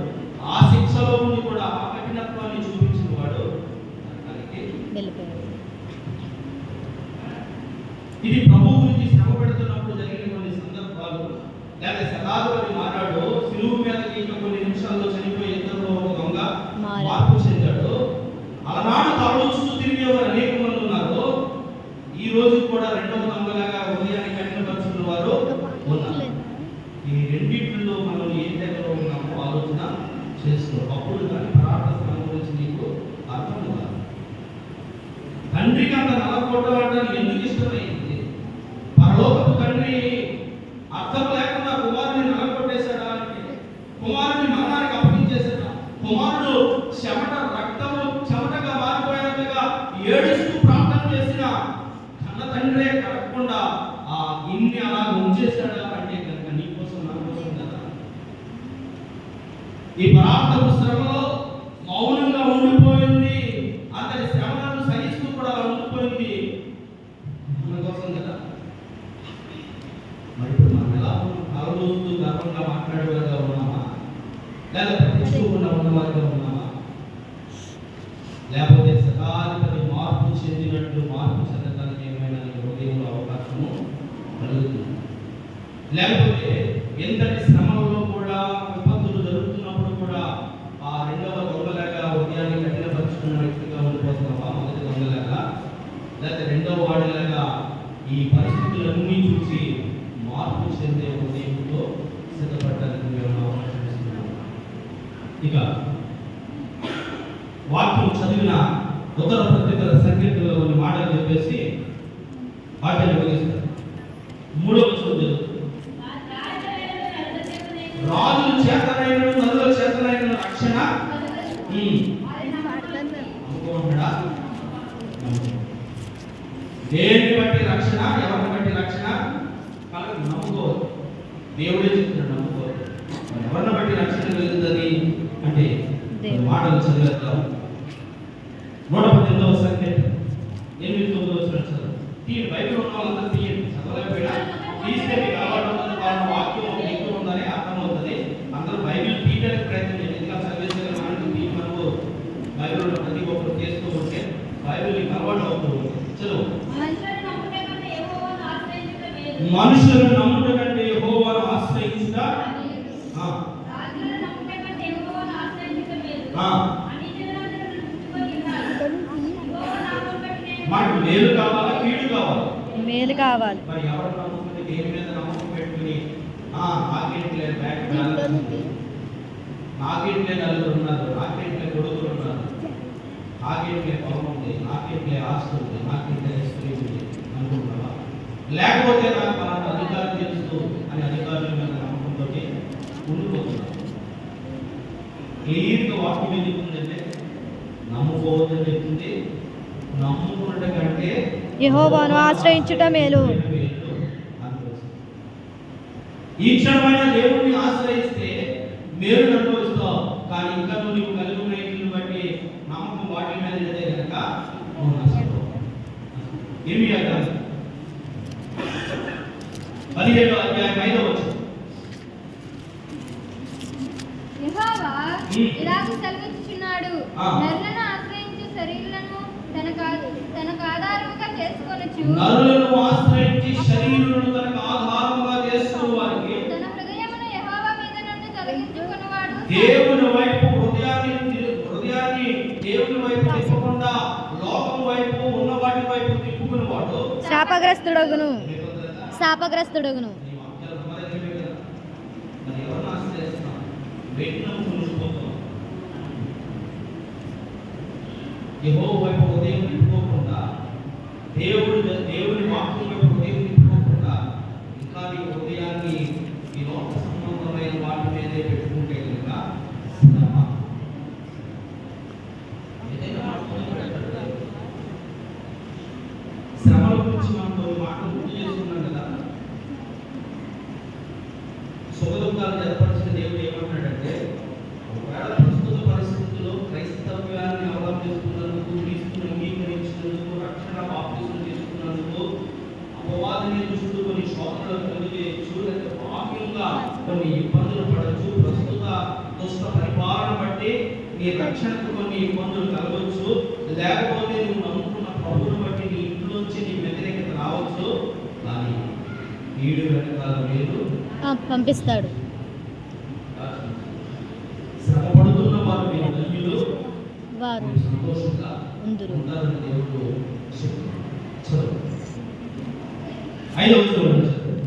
ఆ శిక్షలో ఉండి కూడా ఆ కఠినత్వాన్ని చూపించిన వాడు వెళ్ళిపోయాడు. ఇది ప్రభు గురించి శ్రమ పెడుతున్నప్పుడు జరిగిన కొన్ని సందర్భాలు. లేదా శతాధిపతి మారాడు, సిలువు మీదకి ఇంకా కొన్ని నిమిషాల్లో చనిపోయే ఇద్దరిలో ఒక దొంగ మార్పు చెందాడు. అలనాడు తరలిస్తూ తిరిగేవారు అనేక మంది ఉన్నారు. ఈ రోజు కూడా రెండవ దొంగలాగా హృదయాన్ని కఠినపరుచుకున్న వారు ఉన్నారు. ఈ రెండింటిలో మనం ఏ దగ్గర ఉన్నామో ఆలోచన చేసుకో. అప్పుడు దాని ప్రార్థన గురించి నీకు అర్థం కాదు. తండ్రికి అంత నలగొట్టడానికి ఎందుకు ఇష్టమైంది? పరలోకపు తండ్రి అర్థం లేకుండా కుమారుని నలగొట్టేశాడా అంటే, కుమారుని మరణానికి అప్పగించేశాడా? కుమారుడు చెమట రక్తము చెమటగా మారిపోయినట్టుగా ఏడుస్తూ ప్రార్థన చేసిన కన్న తండ్రే కలగకుండా ఆ ఇన్ని అలా ఉంచేశాడా అంటే కనుక నీ కోసం నా కోసం కదా. ఈ పరార్థపు శ్రమలో మౌనంగా ఉండిపోయింది. అతని శ్రమలను సహిస్తూ కూడా ఉండిపోయింది మన కోసం కదా. మరి ఇప్పుడు మనం ఎలా కలబోస్తూ గర్వంగా మాట్లాడేవారుగా ఉన్నామా? లేదా ప్రతిష్టంగా ఉన్నవారుగా ఉన్నామా? లేకపోతే శతాధిపతి మార్పు చెందినట్లు మార్పు చెందడానికి ఏమైనా హృదయంలో అవకాశము కలుగుతుంది? లేకపోతే ఎంతటి శ్రమంలో కూడా విపత్తులు జరుగుతున్నప్పుడు కూడా ఆ రెండవ దొంగలాగా హృదయాన్ని కఠినపరుచుకున్న వ్యక్తిగా ఉండిపోతున్నావా? మొదటి దొంగలాగా, లేకపోతే రెండవ వాడిలాగా ఈ పరిస్థితులన్నీ చూసి మార్పు చెందే హృదయంతో సిద్ధపడడానికి మేము అవకాశం ఇస్తున్నాము. ఇక వాక్యం చదివిన ఉత్తర పత్రికల సంఖ్యలో కొన్ని మాటలు చెప్పేసి వాక్యాన్ని ముగిస్తారు. మూడవ వచనం రాజుల చేతనైన నరుల చేతనైన రక్షణ అనుకుంటున్నాడా? దేన్ని బట్టి రక్షణ, ఎవరిని బట్టి రక్షణ కలగదు. నమ్ముకోవద్దు. దేవుడే చెప్తున్నాడు, నమ్ముకోవద్దు. ఎవరిని బట్టి రక్షణ కలుగుతుంది అంటే మాటలు చదివేద్దాం. 118వ సంఖ్య 8-9 వచనాలు తీయండి. బైబిల్ ఉన్న వాళ్ళందరూ తీయండి. చదవలేకపోయినా తీస్తే మీకు అలవాటు ఉంటుంది. వాళ్ళ వాక్యం ఎక్కువ ఉందని అర్థమవుతుంది. అందరూ బైబిల్ తీయడానికి ప్రయత్నం చేయండి. ఇంకా చదివేసే మనకు మనకు బైబిల్ ఉన్న ప్రతి ఒక్కరు చేస్తూ ఉంటే బైబిల్ మీకు అలవాటు అవుతూ ఉంటుంది. చదువు. మనుషులను నమ్ముట కంటే యెహోవాను ఆశ్రయించుట మాకు మేలు కావాలా, కీడు కావాలా? మేలు కావాలి. మరి ఎవరు నమ్ముకుని దేని మీద నమ్మకం పెట్టుకుని నాకేంట్లే బ్యాంక్ బ్యాలెన్స్ ఉంది, నాకేంట్లే నలుగురు ఉన్నారు, నాకేంట్లే కొడుకులు ఉన్నారు, నాకేంట్లే పొలం ఉంది, నాకేంట్లే ఆస్తి ఉంది, నాకేంట్లే స్త్రీ ఉంది అనుకుంటున్నావా? లేకపోతే నాకు పలానా అధికారం తెలుసు అని అధికారుల మీద నమ్మకంతో ఉండిపోతున్నాను. క్లియర్గా వాక్యం ఏం చెప్తుందంటే నమ్ముకోవద్దని చెప్తుంది. నమ్ముకున్నట కంటే యెహోవాను ఆశ్రయించుట మేలు. ఈ క్షణమైన దేవుడిని ఆశ్రయిస్తే మేలు అనుభవిస్తావు. కానీ ఇంకా నువ్వు కలిగి ఉన్న ఇంటిని బట్టి నమ్మకం వాటి మీద లేదే కనుక నువ్వు నష్టపోతావు. ఏమి అర్థం? 17వ అధ్యాయం 5వ వచనం. యెహోవా ఇలాగు సెలవిచ్చుచున్నాడు, నరులను ఆశ్రయించు శరీరులను తనకు ఆధారముగా చేసుకొనుచు, నరులను ఆశ్రయించి శరీరులను తనకు ఆధారముగా చేసుకుని వారికి తన హృదయమును యెహోవా మీద నుండి తొలగించుకొనువాడు దేవుని వైపు హృదయాన్ని దేవుని వైపు తిప్పకుండా లోకం వైపు ఉన్న వాటి వైపు తిప్పుకునేవాడు శాపగ్రస్తుడగును. యెహోవా వైపు హృదయం తిప్పుకోకుండా, దేవుని వాక్యం వైపు హృదయం తిప్పుకోకుండా ఇంకా నీ హృదయాన్ని ఈ లోక సంబంధమైన వాటి మీదే పెట్టుకుంటే కనుక శ్రమల గురించి మనం కొన్ని మాటలు గుర్తు చేసుకున్నాం కదా. సుఖ దుఃఖాలు జరపరిచిన దేవుడు ఏమంటాడంటే, ఒకవేళ ప్రస్తుత పరిస్థితుల్లో క్రైస్తవ్యాన్ని అవలంబిస్తున్నందుకు, క్రీస్తును అంగీకరించినందుకు, రక్షణ బాప్తిసం చేసుకున్నందుకు అపవాదిని దృష్టిలో కొన్ని శోధనలు కలిగేయచ్చు, లేకపోతే బాహ్యంగా కొన్ని ఇబ్బందులు పడవచ్చు. ప్రస్తుత దుష్ట పరిపాలన బట్టి నీ రక్షణకు కొన్ని ఇబ్బందులు కలగవచ్చు. లేకపోతే నువ్వు నమ్ముకున్న ప్రభువును బట్టి నీ ఇంట్లోంచి నీ వ్యతిరేకత రావచ్చు. కానీ వీడు వెనకాల మీరు పంపిస్తాడు. శ్రమపడుతున్న వారు మీరు ధన్యులు, వారు సంతోషంగా ఉంటారని దేవుడు చెప్తున్నాడు. 5వ వచనం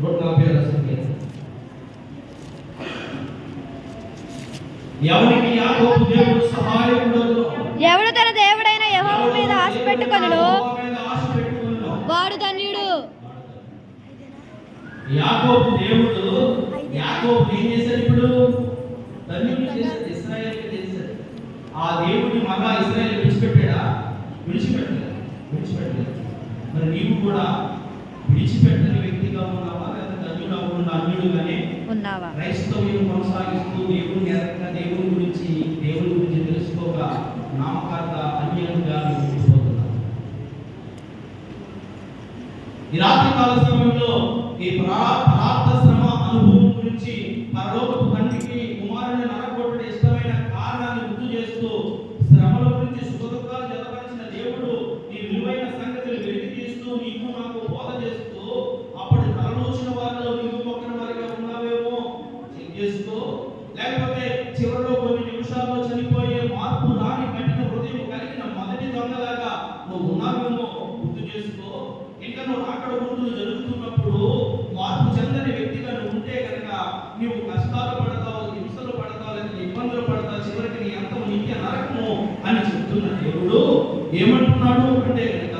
146 సంఖ్య. ఎవరికి యాకోబు దేవుడు సహాయకుడగునో, ఎవడు తన దేవుడైన యెహోవా మీద ఆశ పెట్టుకొనునో వాడు ధన్యుడు. యాకోబు దేవుడు యాకోబు ఏం చేశాడు? ఇప్పుడు ధన్యుడు చేశాడు, ఇశ్రాయేలుకి చేశాడు. ఆ దేవుడిని మళ్ళా ఇశ్రాయేలు విడిచిపెట్టలేదు. మరి నీవు కూడా విడిచిపెట్టని వ్యక్తిగా ఉన్నావా, లేదా ధన్యుడు అవ్వకుండా అన్యుడుగానే ఉన్నావా? క్రైస్తవ్యం కొనసాగిస్తూ దేవుని ఎరగక, దేవుని గురించి తెలుసుకోక నామకార్థ అన్యులుగా ఉండిపోతున్నావు. ఈ రాత్రి కాల సమయంలో ఈ ప్రార్థ శ్రమ అనుభవం గురించి పరలోకపు తండ్రికి కుమారుని నరకొట్టుడు ఇష్టమైన కారణాన్ని గుర్తు చేస్తూ, శ్రమల గురించి సుఖ దుఃఖాలు జతపరిచిన దేవుడు ఈ విలువైన సంగతులు వెలికి తీస్తూ నీకు నాకు బోధ చేస్తూ, అప్పటి తలలోచిన వారిలో నీవు ఒక్కరి వారిగా ఉన్నావేమో చెక్ చేసుకో. లేకపోతే చివరిలో కొన్ని నిమిషాల్లో చనిపోయే మార్పు రాని కఠిన హృదయం కలిగిన మొదటి దొంగలాగా నువ్వు ఉన్నావేమో గుర్తు చేసుకో. ఇంకా నువ్వు అక్కడ గుర్తులు జరుగుతున్నప్పుడు మార్పు చెందని వ్యక్తిగా నువ్వు ఉంటే కనుక నీవు కష్టాలు పడతావు, హింసలు పడతావు, లేదా ఇబ్బందులు పడతావు, చివరికి నీ అంతం నిత్య నరకము అని చెప్తున్న దేవుడు ఏమంటున్నాడు అంటే కనుక,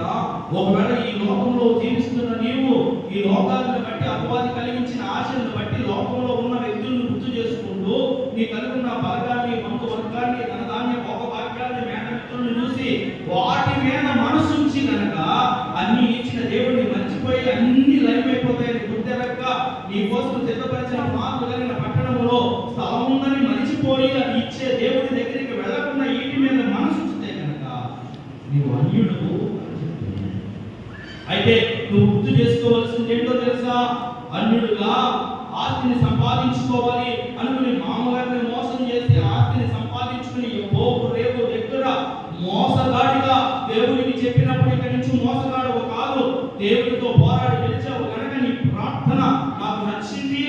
ఒకవేళ ఈ లోకంలో జీవిస్తున్న నీవు ఈ లోకాలను బట్టి అపవాది కలిగించిన ఆశలను బట్టి లోకంలో ఉన్న వ్యక్తులను గుర్తు చేసుకుంటూ నీ కలుగున్న బలగాన్ని, బంధు వర్గాన్ని, ధనధాన్య భోగభాగ్యాన్ని, మేనమిత్రులను చూసి వాటి మీద మనసుంచి కనుక అన్ని ఇచ్చిన దేవుడిని మర్చిపోయి అన్ని లైవ్ అయిపోతాయని గుర్తెరక్క నీ కోసం సిద్ధపరిచిన మార్పు కలిగిన పట్టణంలో స్థలం ఉందని మర్చిపోయి అది ఇచ్చే దేవుడి దగ్గరికి వెళ్లకుండా వీటి మీద మనసుంచితే కనుక నీవు అన్యుడు. అయితే నువ్వు గుర్తు చేసుకోవాల్సింది ఏంటో తెలుసా? అన్యుడుగా ఆస్తిని సంపాదించుకోవాలి అనుకుని మామగారిని మోసం చేసి ఆస్తిని సంపాదించుకుని రేపు దగ్గర మోసగాడిగా దేవుడికి చెప్పినప్పుడు ఇక్కడి నుంచి మోసగాడు కాదు, దేవుడితో పోరాడి గెలిచావు కనుక నీ ప్రార్థన నాకు నచ్చింది.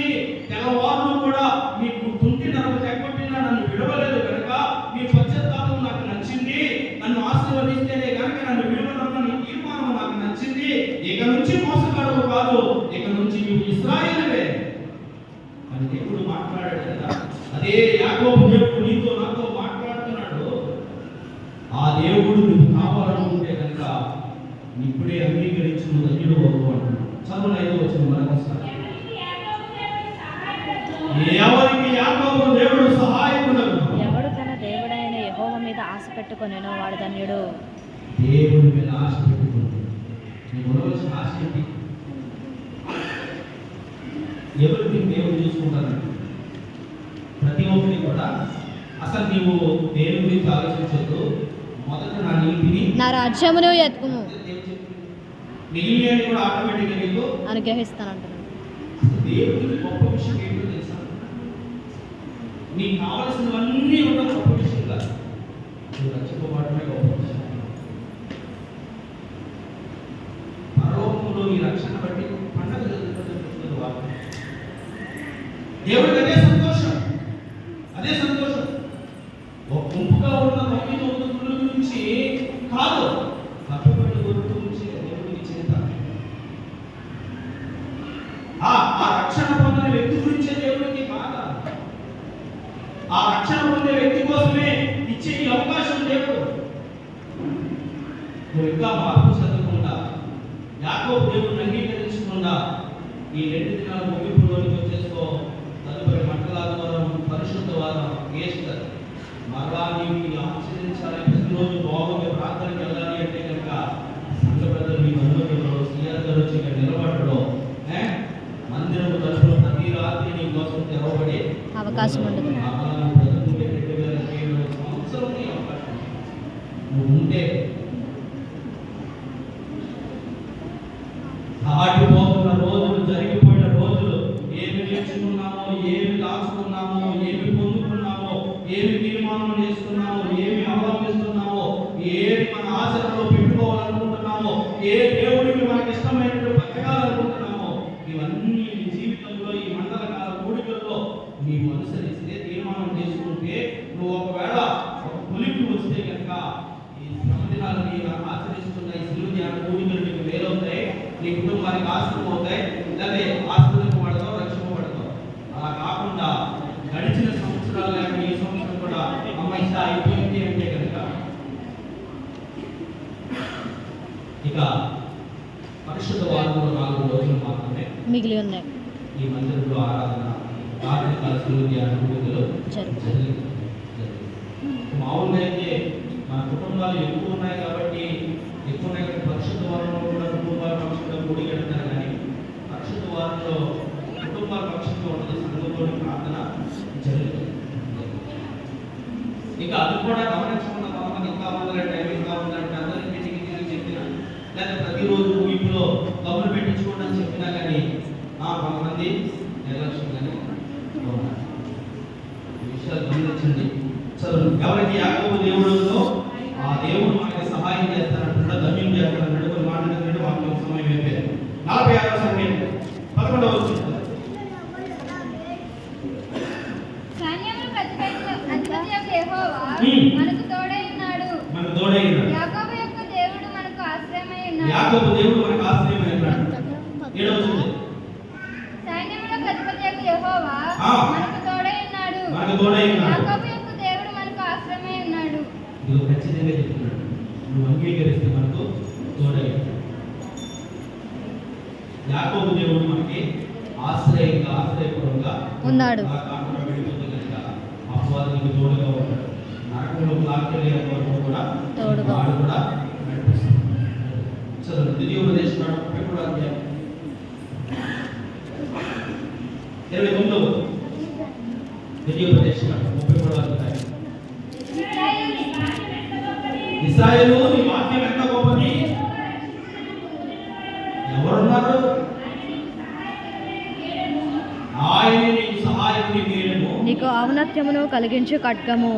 తెల్లవారులు కూడా నీకు తుంటి నరకు తెగొట్టినా నన్ను విడవలేదు కనుక నీ పశ్చాత్తాపం నాకు నచ్చింది. నన్ను ఆశీర్వదిస్తేనే కనుక నన్ను విడవనన్న నీ తీర్మానం నాకు నచ్చింది. ఇక నుంచి మోసగాడు కాదు, ఇక నుంచి నువ్వు ఇశ్రాయేలువే అని అదే యాకోబు దేవుడు నీతో నాతో మాట్లాడుతున్నాడు. ఆ దేవుడు నీకు కావాలనుకుంటే కనుక ఇప్పుడే అంగీకరించి నువ్వు ధన్యుడు అవుతూ అంటున్నాడు. చదువు 5వ వచనం మరొకసారి. ఎవరికి యాకోబు దేవుడు సహాయకుడు, ఎవడు తన దేవుడైన యెహోవా మీద ఆశ పెట్టుకొనెనో వాడు ధన్యుడు. దేవుడి మీద ఆశ పెట్టుకుంది. నీకు ఉండవలసిన ఆశ ఏంటి? ఎవరికి దేవుడు చూసుకుంటానండి. ప్రతి ఒక్కరి కూడా అసలు నీవు దేవుడి గురించి ఆలోచించొద్దు. మొదట నా నీతిని నా రాజ్యమును ఎత్తుకుము మిగిలిన కూడా ఆటోమేటిక్గా నీకు అనుగ్రహిస్తానంటున్నాడు. దేవుడికి గొప్ప విషయం ఏంటో తెలుసా? నీకు కావలసినవన్నీ ఒక గొప్ప విషయం కాదు, నువ్వు రక్షింపబడమే గొప్ప విషయం. పరలోకంలో ఈ రక్షణ బట్టి పండగ జరుగుతుంది. వాక్యం దేవుడికి అదే సంతోషం, అదే సంతోషం. ఒక గుంపుగా ఉన్న 9 గురించి కాదు, తప్పుబడి గుర్తు గురించి దేవుడికి చింత. ఆ రక్షణ పొందిన వ్యక్తి గురించే దేవుడికి బాధ. ఆ రక్షణ పొందే వ్యక్తి కోసమే ఇచ్చే ఈ అవకాశం దేవుడు. నువ్వు ఇంకా మార్పు చదవకుండా యాకోబు దేవుడిని అంగీకరించకుండా ఈ 2 దినాల ముగింపులోనికి వచ్చేసుకో. తదుపరి మండలాదివారం, పరిశుద్ధ వారం, ఈస్టర్ మరలా నీవు ఆచరించాలి. ప్రతిరోజు బాగుండే ప్రార్థనకి వెళ్ళాలి అంటే కనుక సంఘ పెద్దలు మీ బంధువులు సీఆర్ గారు వచ్చి ఇక్కడ నిలబడడం, మందిరం తలుపులు ప్రతి రాత్రి నీ కోసం తెరవబడి అవకాశం ఉండదు. సంవత్సరం అవకాశం నువ్వు ఉంటే దాటిపోతున్న రోజులు, జరిగిపోయిన రోజులు, ఏమి నేర్చుకున్నామో, ఏమి దాచుకున్నామో, ఏమి పొందుకున్నామో, ఏమి తీర్మానం చేసుకున్నామో, ఏమి అవలంబిస్తున్నామో, ఏమి మన ఆచరణలో పెట్టుకోవాలనుకుంటున్నామో, ఏ దేవుడికి మనకి ఇష్టమైనట్టు బతకాలనుకుంటున్నామో, ఇవన్నీ నీ జీవితంలో ఈ మండల కాల కూడికల్లో నీవు అనుసరిస్తే, తీర్మానం చేసుకుంటే, నువ్వు ఒకవేళ ఒక పులిపి వస్తే కనుక ఈ శ్రమదినాలు నీవు ఆచరిస్తున్న ఈ సిలువ ధ్యాన కూడికలు నీకు వేరవుతాయి, నీ కుటుంబానికి ఆశ్రమం అవుతాయి, లేదా ఆశ్రయింపబడతావు, రక్షింపబడతావు. అలా కాకుండా గడిచిన సంవత్సరాలు లేక ఈ సంవత్సరం కూడా అమ్మాయి అయిపోయింది అంటే కనుక ఇక పరిశుద్ధ వారంలో 4 రోజులు మాత్రమే మిగిలి ఉన్నాయి. ఈ మందిరంలో ఆరాధన, ప్రార్థన, సిలువ ధ్యాన కూడికలు జరిగింది. మామూలుగా అయితే మన కుటుంబాలు ఎక్కువ ఉన్నాయి కాబట్టి పరిశుద్ధ వారంలో కూడా కుటుంబాల పక్షంగా కూడి కడతారు. కానీ పరిశుద్ధ వారంలో కుటుంబాల పక్షంగా ఉన్నది, సంఘంలోని ప్రార్థన జరుగుతుంది. ఇక అది కూడా గమనించకుండా కొంతమంది ఇంకా ఉండాలి, టైం ఇంకా ఉండాలంటే అందరికీ మీటింగ్ తిరిగి చెప్పినా, లేదా ప్రతిరోజు ముగింపులో కబురు పెట్టించుకోండి అని చెప్పినా కానీ కొంతమంది నిర్లక్ష్యంగానే ఉన్నారు. ఈ విషయాలు గమనించండి. చదువు. ఎవరికి యాకోబు దేవుడుతో ఆ దేవుడు మనకి సహాయం చేస్తానంటున్నా, ధన్యం చేస్తానన్నాడు. కొన్ని మాట్లాడుతున్నాడు. వాక్యం సమయం అయిపోయింది. 46వ సంఖ్య 11వ వచనం. సైన్యములకు అధిపతియగు యెహోవా మనకు తోడై ఉన్నాడు. మనకు తోడై ఉన్నాడు. యాకోబు యొక్క దేవుడు మనకు ఆశ్రయమై ఉన్నాడు. యాకోబు దేవుడు మనకు ఆశ్రయమై ఉన్నాడు. 7వ వచనం. సైన్యములకు అధిపతియగు యెహోవా మనకు తోడై ఉన్నాడు. మనకు తోడై ఉన్నాడు. యాకోబు యొక్క దేవుడు మనకు ఆశ్రయమై ఉన్నాడు. ఇది ఖచ్చితంగా చెప్తున్నాడు. నువ్వు అంగీకరిస్తే మనకు తోడై ఉన్నాడు. యాకోబు దేవుడు మనకి ఆశ్రయపురంగా ఉన్నాడు. అపవాదికి తోడుగా ఉన్నాడు. నరకంలో లాక్కెళ్ళే వరకు కూడా తోడుగా వాడు కూడా నడిపిస్తాడు. చదువు. ద్వితీయోపదేశం 33వ అధ్యాయం 29వ. ద్వితీయోపదేశం 33వ అధ్యాయం. ఇశ్రాయేలు నీ వాక్యం ఎంత గొప్పది. ఎవరున్నారు? ఆయన నీకు సహాయకుని నీడను, నీకు ఔన్నత్యమును కలిగించు ఖడ్గము.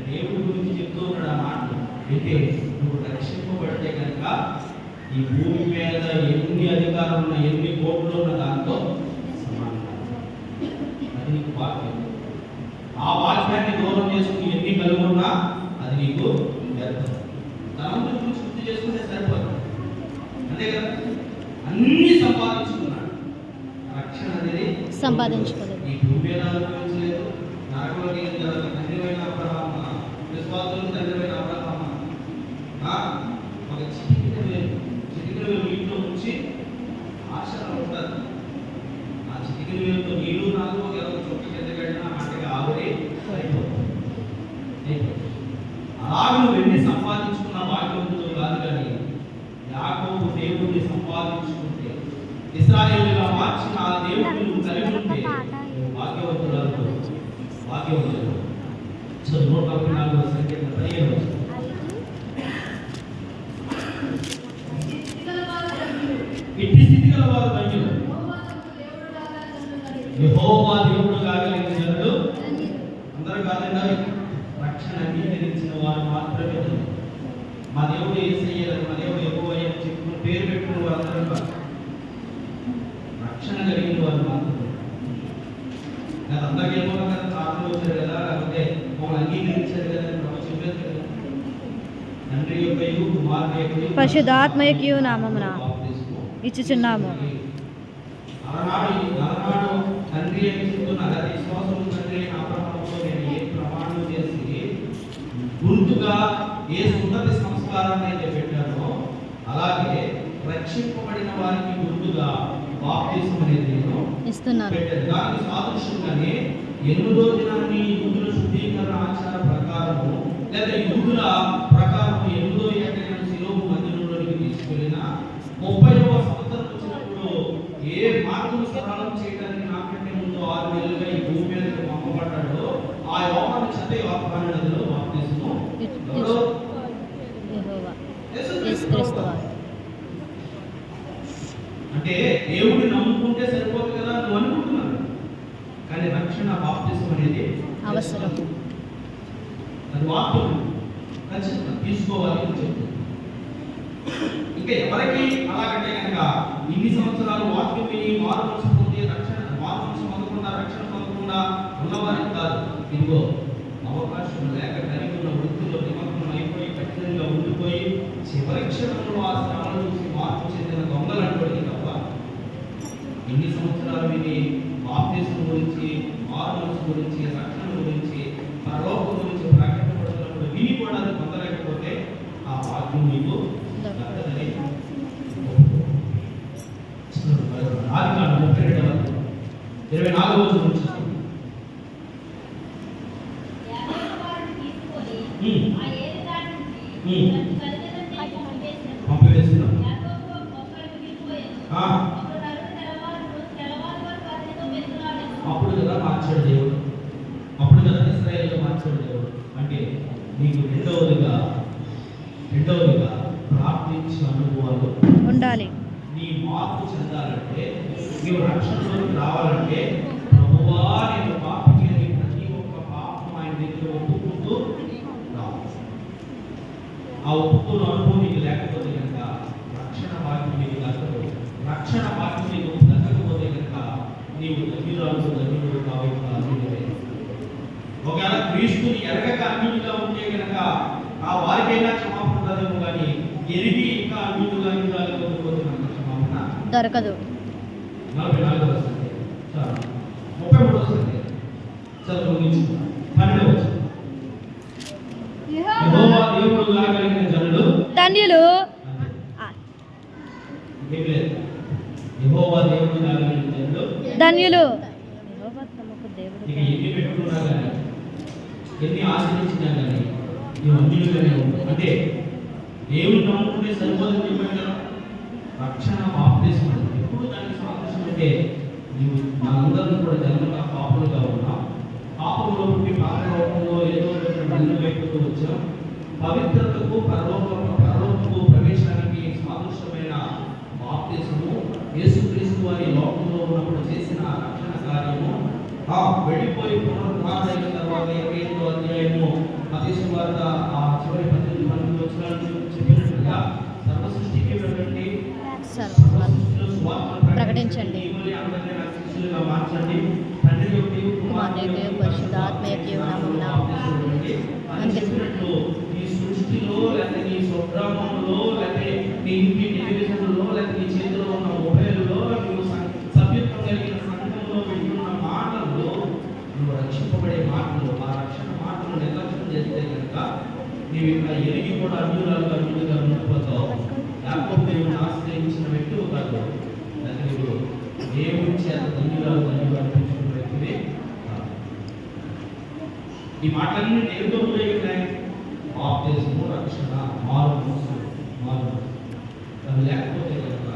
దేవుడి గురించి చెప్తూ ఉన్నాడు ఆ మాట. అయితే నువ్వు రక్షింపబడితే కనుక ఈ భూమి మీద ఎన్ని అధికారులు ఉన్న, ఎన్ని కోట్లు ఉన్న దాంతో సమానం. అది నీకు వాక్యం. ఆ వాక్యాన్ని దూరం చేసుకుని ఎన్ని కలుగున్నా అది నీకు వ్యర్థం. ధనం గురించి గుర్తు చేసుకుంటే సరిపోదు, అంతే కదా. అన్ని సంపాదించుకున్నాడు, రక్షణ అనేది సంపాదించుకోలేదు. ఈ భూమి మీద అనుభవించలేదు, లాభను వెండి సంపాదించుకున్న భాగ్యవంతుడు కాదు, కానీ యాకోబు దేవుడిని సంపాదించుకుంటే ఇశ్రాయేలుగా మార్చిన ఆ దేవుడిని నువ్వు కలిగి ఉంటే భాగ్యవంతుడు. భాగ్యవంతుడు. సో 144 సంఖ్య 15 ఇట్టి స్థితి గల వారు ధన్యులు. యెహోవా దేవుడు కాగలిగిన జనులు అందరూ కాదండి, రక్షణ అంగీకరించిన వారు మాత్రమే ధన్యులు. మా దేవుడు యేసయ్య, మా దేవుడు యెహోవా అని చెప్పుకుని పేరు పెట్టుకున్న వారు అందరూ కాదు, రక్షణ కలిగిన వారు మాత్రమే. లేదా అందరికీ వెళ్ళిపోతాం కదా, ప్రార్థన వచ్చారు కదా, లేకపోతే మమ్మల్ని అంగీకరించారు కదా అని చెప్పేది కదా. తండ్రి యొక్కయు కుమారుని యొక్కయు పరిశుద్ధాత్మయు నామమున ఇచ్చుచున్నాము. అలనాడు తండ్రి అని చెప్తున్నారు కదా, విశ్వాసం తండ్రి అయిన అబ్రహాముతో నేను ఏ ప్రమాణం చేసి గుర్తుగా ఏ సున్నతి సంస్కారాన్ని అయితే పెట్టానో, అలాగే రక్షింపబడిన వారికి గుర్తుగా బాప్తిస్మం అనేది నేను ఇస్తున్నాను. దానికి సాదృశ్యంగానే 8వ దినాన్ని యూదుల శుద్ధీకరణ ఆచార ప్రకారము లేదా యూదుల ప్రకారం 8వ ఏటైన శిలోహు మందిరంలోనికి తీసుకెళ్ళిన 30వ సంవత్సరం వచ్చినప్పుడు ఏ మార్గం సరళం చేయడానికి నాకంటే ముందు 6 నెలలుగా ఈ భూమి మీదకి పంపబడ్డాడో ఆ యోహాను చేత యోహాను నదిలో బాప్తిస్మం అంటే దేవుడిని నమ్ముకుంటే సరిపోదు కదా నువ్వు అనుకుంటున్నాను, కానీ రక్షణ బాప్తిస్మం అనేది అవసరం. అది వాక్యం ఖచ్చితంగా తీసుకోవాలి అని చెప్తుంది. ఇంకా ఎవరికి అలాగంటే కనుక ఇన్ని సంవత్సరాలు వాక్యం విని మారుమనసు పొంది రక్షణ మారుమనసు పొందకుండా రక్షణ పొందకుండా ఉన్నవారికి కాదు, ఇదిగో అవకాశం లేక కలిగి ఉన్న వృత్తిలో నిమగ్నం అయిపోయి కఠినంగా ఉండిపోయి చివరి క్షణంలో ఆ శ్రమను చూసి మార్పు చెందిన దొంగలు అనుకోండి తప్ప ఇన్ని సంవత్సరాలు విని బాప్తిస్మం గురించి, మారుమనసు గురించి, రక్షణ గురించి, పరలోకం గురించి ప్రకటించబడుతున్నప్పుడు విని కూడా అది పొందలేకపోతే ఆ వాక్యం మీకు దక్కదని. ఆదికాండం 32 రోజు నుంచి పంపివేస్తున్నాం. అప్పుడు కదా మార్చాడు దేవుడు, అప్పుడు కదా ఇశ్రాయేలుగా మార్చాడు దేవుడు. అంటే నీకు రెండవదిగా ప్రార్థించే అనుభవాలు ఉండాలి. నీ మార్పు చెందాలంటే, నీవు రక్షణలోకి రావాలంటే, ప్రభువా నేను పాపిని అని ప్రతి ఒక్క పాపం ఆయన దగ్గర ఒప్పుకుంటూ రావాలి. ఆ ఒప్పుకున్న అనుభవం నీకు లేకపోతే కనుక రక్షణ భాగ్యం నీకు దక్కకపోతే, రక్షణ భాగ్యం నీకు దక్కకపోతే కనుక నీవు ధన్యుడు కావాలి. ఒకవేళ క్రీస్తుని ఎరగక అన్యుడిగా ఉంటే కనుక ఆ వారికైనా క్షమాపణ ఉంటుందేమో, కానీ ఎరిగి ఇంకా అన్యుడుగా ఉండాలనుకోకపోతే మనకు క్షమాపణ దొరకదు. 44వ సంఖ్య 33వ సంఖ్య చదువు ముగించుకుందాం. 12వ వచనం. యెహోవా దేవుడు కాగలిగిన జనులు ధన్యులు. ఏం లేదు, యెహోవా దేవుడు కాగలిగిన జనులు ధన్యులు. ఇక ఎన్ని పెట్టుకున్నా కానీ ఎన్ని ఆచరించినా కానీ నీవు అన్యులుగానే ఉంటావు. అంటే దేవుని నమ్ముకుంటే సరిపోదని చెప్పాడు కదా, రక్షణ బాప్తిస్మం ఎప్పుడు దానికి సాదృశ్యం అంటే నీవు మనందరం కూడా జన్మగా పాపులుగా ఉన్నాం, పాపంలో పుట్టి పాపలోకంలో ఏదో నన్ను పెట్టుతూ వచ్చాం. పవిత్రతకు పరలోకపు ప్రవేశానికి సాదృశ్యమైన బాప్తిస్మము యేసుక్రీస్తు వారి లోకంలో ఉన్నప్పుడు చేసిన రక్షణ కార్యము. వెళ్ళిపోయి పునరుద్ధారణ తర్వాత 28వ అధ్యాయము మత్తయి సువార్త ఆ చివరి 18 వచనాలు చెప్పినట్లుగా సర్వ సృష్టికి వెళ్ళండి, ప్రకటించండి, మార్చండి, చెప్పినట్లు నీ సృష్టిలో లేకపోతే నీ స్వగ్రామంలో లేకపోతే నీ ఇంటి టెలివిజన్లో లేకపోతే నీ చేతిలో ఉన్న మొబైల్లో నువ్వు సభ్యత్వం కలిగిన సంఘంలో వింటున్న మాటల్లో నువ్వు రక్షింపబడే మాటలు, ఆ రక్షణ మాటలు నిర్లక్ష్యం చేస్తే కనుక నీవు ఇక్కడ ఎరిగి కూడా అన్యుడిగా ఉండిపోతావు. యాకోబు దేవుని ఆశ్రయించిన వ్యక్తి కాదు, నీవు దేవుని చేత ధన్యుడు అనిపించుకున్న వ్యక్తివే. ఈ మాటలన్నీ దేవుడితో ఉన్నాయి. బాప్తిస్మము, రక్షణ, మారుమనస్సు. అది లేకపోతే కనుక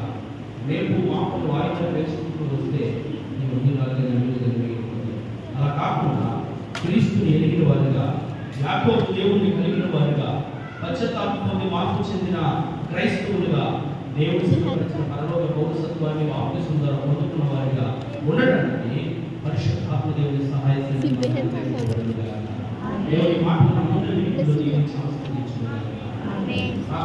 రేపు మామూలు వాయిద్యం వేసుకుంటూ వస్తే ఈ మందిరాలు అలా కాకుండా క్రీస్తుని ఎరిగిన వారిగా, యాకోబు దేవుణ్ణి కలిగిన వారిగా, పశ్చాత్తాపం పొంది మార్పు చెందిన క్రైస్తవులుగా, దేవుడు సిద్ధపరిచిన పరలోక పౌరసత్వాన్ని బాప్తిస్మం ద్వారా పొందుతున్న వారిగా ఉండడానికి పరిశుద్ధాత్మ దేవుని సహాయం దేవుని మాటలను ముందు